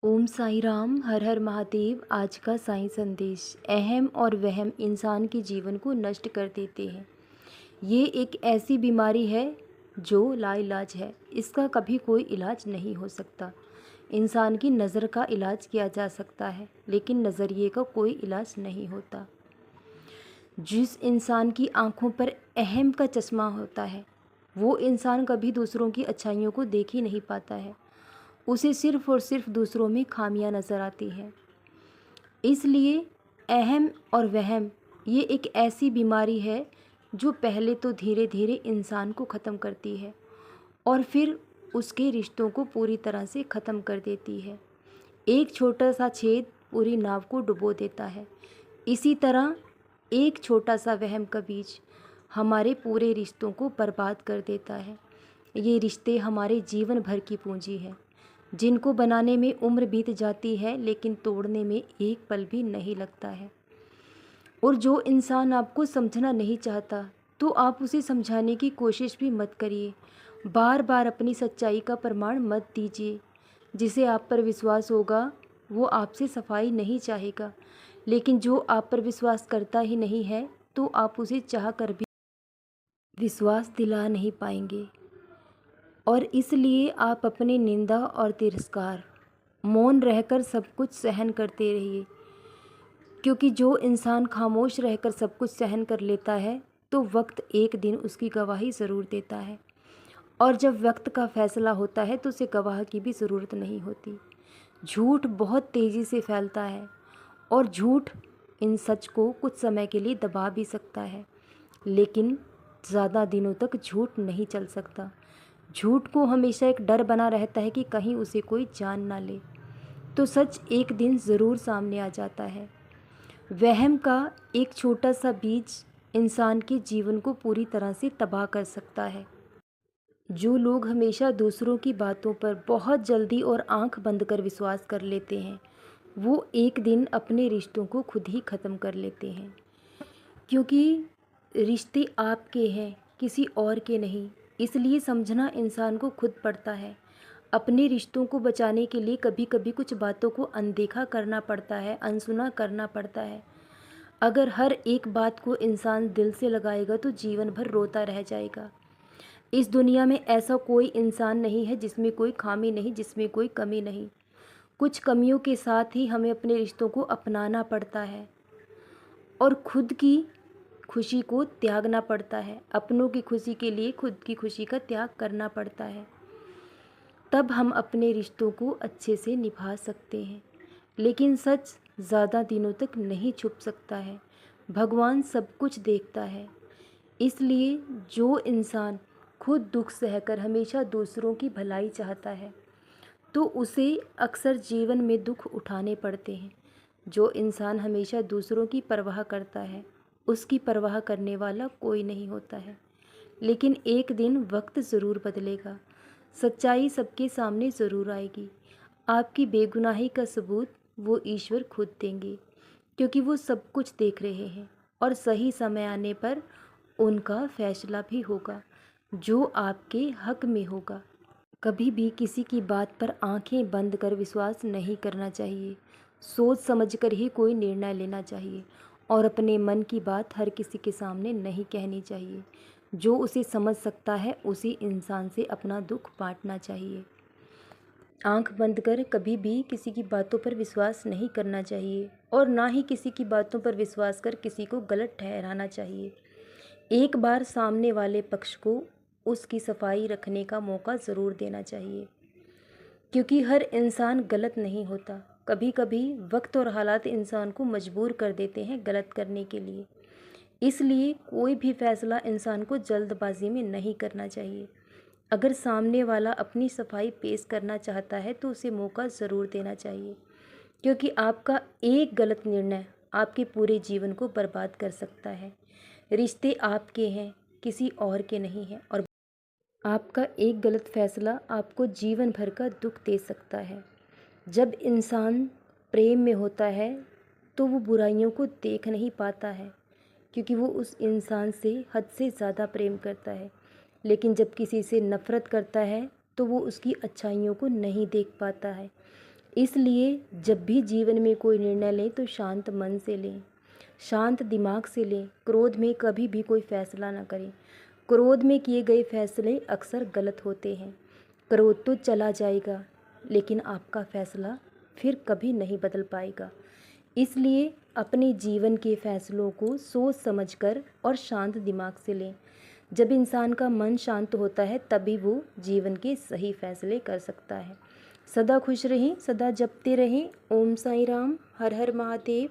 ओम साई राम। हर हर महादेव। आज का साई संदेश। अहम और वहम इंसान के जीवन को नष्ट कर देते हैं। ये एक ऐसी बीमारी है जो लाइलाज है। इसका कभी कोई इलाज नहीं हो सकता। इंसान की नज़र का इलाज किया जा सकता है, लेकिन नज़रिए का कोई इलाज नहीं होता। जिस इंसान की आंखों पर अहम का चश्मा होता है, वो इंसान कभी दूसरों की अच्छाइयों को देख ही नहीं पाता है। उसे सिर्फ़ और सिर्फ दूसरों में खामियां नज़र आती हैं। इसलिए अहम और वहम ये एक ऐसी बीमारी है जो पहले तो धीरे धीरे इंसान को ख़त्म करती है और फिर उसके रिश्तों को पूरी तरह से ख़त्म कर देती है। एक छोटा सा छेद पूरी नाव को डुबो देता है। इसी तरह एक छोटा सा वहम का बीज हमारे पूरे रिश्तों को बर्बाद कर देता है। ये रिश्ते हमारे जीवन भर की पूंजी है, जिनको बनाने में उम्र बीत जाती है, लेकिन तोड़ने में एक पल भी नहीं लगता है। और जो इंसान आपको समझना नहीं चाहता, तो आप उसे समझाने की कोशिश भी मत करिए। बार बार अपनी सच्चाई का प्रमाण मत दीजिए। जिसे आप पर विश्वास होगा वो आपसे सफाई नहीं चाहेगा, लेकिन जो आप पर विश्वास करता ही नहीं है, तो आप उसे चाह कर भी विश्वास दिला नहीं पाएंगे। और इसलिए आप अपनी निंदा और तिरस्कार मौन रहकर सब कुछ सहन करते रहिए, क्योंकि जो इंसान खामोश रहकर सब कुछ सहन कर लेता है, तो वक्त एक दिन उसकी गवाही ज़रूर देता है। और जब वक्त का फैसला होता है तो उसे गवाह की भी ज़रूरत नहीं होती। झूठ बहुत तेज़ी से फैलता है और झूठ इन सच को कुछ समय के लिए दबा भी सकता है, लेकिन ज़्यादा दिनों तक झूठ नहीं चल सकता। झूठ को हमेशा एक डर बना रहता है कि कहीं उसे कोई जान ना ले, तो सच एक दिन ज़रूर सामने आ जाता है। वहम का एक छोटा सा बीज इंसान के जीवन को पूरी तरह से तबाह कर सकता है। जो लोग हमेशा दूसरों की बातों पर बहुत जल्दी और आंख बंद कर विश्वास कर लेते हैं, वो एक दिन अपने रिश्तों को खुद ही ख़त्म कर लेते हैं। क्योंकि रिश्ते आपके हैं, किसी और के नहीं। इसलिए समझना इंसान को खुद पड़ता है। अपने रिश्तों को बचाने के लिए कभी कभी कुछ बातों को अनदेखा करना पड़ता है, अनसुना करना पड़ता है। अगर हर एक बात को इंसान दिल से लगाएगा तो जीवन भर रोता रह जाएगा। इस दुनिया में ऐसा कोई इंसान नहीं है जिसमें कोई खामी नहीं, जिसमें कोई कमी नहीं। कुछ कमियों के साथ ही हमें अपने रिश्तों को अपनाना पड़ता है और खुद की खुशी को त्यागना पड़ता है। अपनों की खुशी के लिए खुद की खुशी का त्याग करना पड़ता है, तब हम अपने रिश्तों को अच्छे से निभा सकते हैं। लेकिन सच ज़्यादा दिनों तक नहीं छुप सकता है। भगवान सब कुछ देखता है। इसलिए जो इंसान खुद दुख सहकर हमेशा दूसरों की भलाई चाहता है, तो उसे अक्सर जीवन में दुख उठाने पड़ते हैं। जो इंसान हमेशा दूसरों की परवाह करता है, उसकी परवाह करने वाला कोई नहीं होता है। लेकिन एक दिन वक्त ज़रूर बदलेगा। सच्चाई सबके सामने ज़रूर आएगी। आपकी बेगुनाही का सबूत वो ईश्वर खुद देंगे, क्योंकि वो सब कुछ देख रहे हैं और सही समय आने पर उनका फैसला भी होगा, जो आपके हक में होगा। कभी भी किसी की बात पर आंखें बंद कर विश्वास नहीं करना चाहिए। सोच समझकर ही कोई निर्णय लेना चाहिए और अपने मन की बात हर किसी के सामने नहीं कहनी चाहिए। जो उसे समझ सकता है उसी इंसान से अपना दुख बांटना चाहिए। आंख बंद कर कभी भी किसी की बातों पर विश्वास नहीं करना चाहिए और ना ही किसी की बातों पर विश्वास कर किसी को गलत ठहराना चाहिए। एक बार सामने वाले पक्ष को उसकी सफाई रखने का मौका ज़रूर देना चाहिए, क्योंकि हर इंसान गलत नहीं होता। कभी कभी वक्त और हालात इंसान को मजबूर कर देते हैं गलत करने के लिए। इसलिए कोई भी फैसला इंसान को जल्दबाजी में नहीं करना चाहिए। अगर सामने वाला अपनी सफाई पेश करना चाहता है तो उसे मौका ज़रूर देना चाहिए, क्योंकि आपका एक गलत निर्णय आपके पूरे जीवन को बर्बाद कर सकता है। रिश्ते आपके हैं, किसी और के नहीं हैं, और आपका एक गलत फैसला आपको जीवन भर का दुख दे सकता है। जब इंसान प्रेम में होता है तो वो बुराइयों को देख नहीं पाता है, क्योंकि वो उस इंसान से हद से ज़्यादा प्रेम करता है। लेकिन जब किसी से नफ़रत करता है तो वो उसकी अच्छाइयों को नहीं देख पाता है। इसलिए जब भी जीवन में कोई निर्णय लें तो शांत मन से लें, शांत दिमाग से लें। क्रोध में कभी भी कोई फैसला ना करें। क्रोध में किए गए फैसले अक्सर गलत होते हैं। क्रोध तो चला जाएगा, लेकिन आपका फैसला फिर कभी नहीं बदल पाएगा। इसलिए अपने जीवन के फैसलों को सोच समझकर और शांत दिमाग से लें। जब इंसान का मन शांत होता है तभी वो जीवन के सही फैसले कर सकता है। सदा खुश रहें, सदा जपते रहें। ओम साई राम, हर हर महादेव।